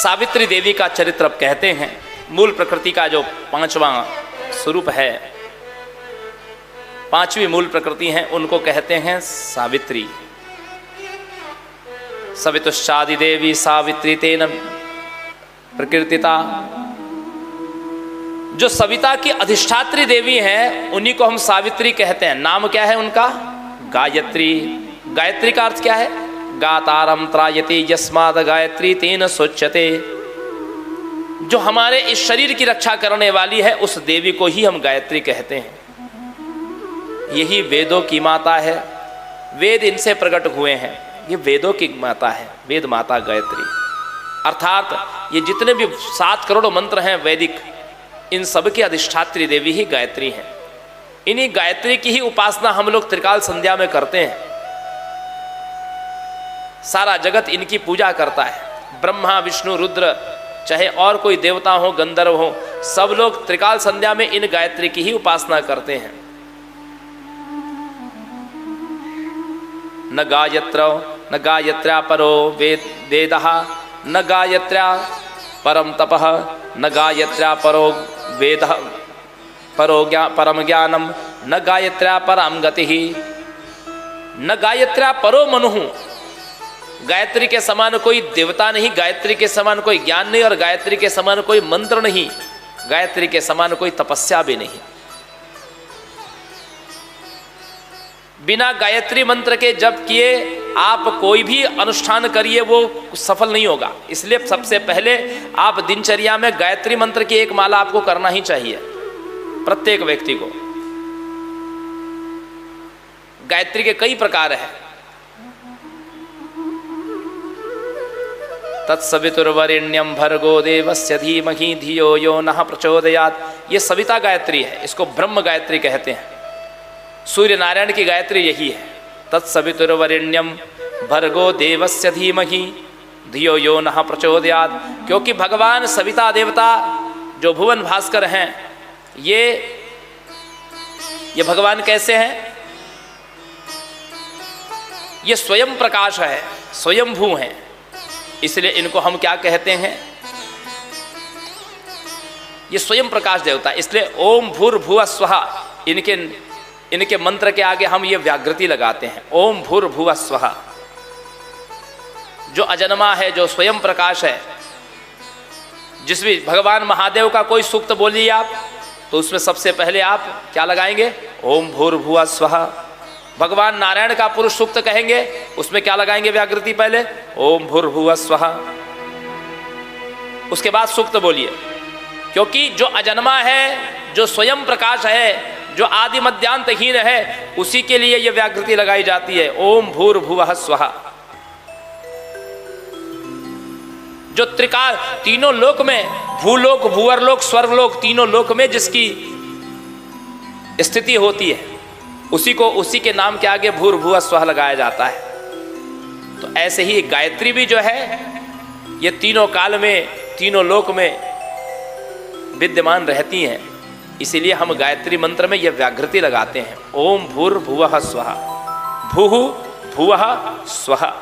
सावित्री देवी का चरित्र अब कहते हैं। मूल प्रकृति का जो 5वां स्वरूप है, 5वीं मूल प्रकृति है, उनको कहते हैं सावित्री। सवितुश्चादि देवी सावित्री तेन प्रकीर्तिता। जो सविता की अधिष्ठात्री देवी हैं उन्हीं को हम सावित्री कहते हैं। नाम क्या है उनका? गायत्री। गायत्री का अर्थ क्या है? गातारम त्रायति यस्माद गायत्री तेन सोच्यते। जो हमारे इस शरीर की रक्षा करने वाली है उस देवी को ही हम गायत्री कहते हैं। यही वेदों की माता है, वेद इनसे प्रकट हुए हैं। ये वेदों की माता है, वेद माता गायत्री। अर्थात ये जितने भी 7 करोड़ मंत्र हैं वैदिक, इन सब की अधिष्ठात्री देवी ही गायत्री हैं। इन्हीं गायत्री की ही उपासना हम लोग त्रिकाल संध्या में करते हैं। सारा जगत इनकी पूजा करता है। ब्रह्मा विष्णु रुद्र, चाहे और कोई देवता हो, गंधर्व हो, सब लोग त्रिकाल संध्या में इन गायत्री की ही उपासना करते हैं। न गायत्र्या परो वेदः, न गायत्र्या परम तपः, न गायत्र्या परो वेदः परम ज्ञानम, न गायत्र्या परम गतिः, न गायत्र्या परो मनुः। गायत्री के समान कोई देवता नहीं, गायत्री के समान कोई ज्ञान नहीं, और गायत्री के समान कोई मंत्र नहीं, गायत्री के समान कोई तपस्या भी नहीं। बिना गायत्री मंत्र के जप किए आप कोई भी अनुष्ठान करिए वो सफल नहीं होगा। इसलिए सबसे पहले आप दिनचर्या में गायत्री मंत्र की एक माला आपको करना ही चाहिए, प्रत्येक व्यक्ति को। गायत्री के कई प्रकार हैं। तत्सवितुर्वरेण्यं भर्गो देवस्य धीमहि धियो यो नः प्रचोदयात्। ये सविता गायत्री है, इसको ब्रह्म गायत्री कहते हैं। सूर्य नारायण की गायत्री यही है, तत्सवितुर्वरेण्यं भर्गो देवस्य धीमहि धियो यो नः प्रचोदयात्। क्योंकि भगवान सविता देवता जो भुवन भास्कर हैं, ये भगवान कैसे हैं? ये स्वयं प्रकाश है, स्वयंभू हैं। इसलिए इनको हम क्या कहते हैं? ये स्वयं प्रकाश देवता। इसलिए ओम भूर्भुवः स्वः, इनके मंत्र के आगे हम ये व्याकृति लगाते हैं, ओम भूर्भुवः स्वः। जो अजन्मा है, जो स्वयं प्रकाश है, जिस भी भगवान महादेव का कोई सूक्त बोलिए आप, तो उसमें सबसे पहले आप क्या लगाएंगे? ओम भूर्भुवः स्वः। भगवान नारायण का पुरुष सूक्त कहेंगे, उसमें क्या लगाएंगे व्याकृति? पहले ओम भूर्भुवः स्वः, उसके बाद सूक्त बोलिए। क्योंकि जो अजन्मा है, जो स्वयं प्रकाश है, जो आदि मध्यांतहीन है, उसी के लिए यह व्याकृति लगाई जाती है, ओम भूर्भुवः स्वः। जो त्रिकाल तीनों लोक में, भूलोक, भूअरलोक, स्वर्गलोक, तीनों लोक में जिसकी स्थिति होती है, उसी के नाम के आगे भूर्भुवः स्वः लगाया जाता है। तो ऐसे ही गायत्री भी जो है, ये तीनों काल में, तीनों लोक में विद्यमान रहती हैं। इसीलिए हम गायत्री मंत्र में यह व्याकृति लगाते हैं, ओम भूर्भुवः स्वः, भूः भुवः स्वः।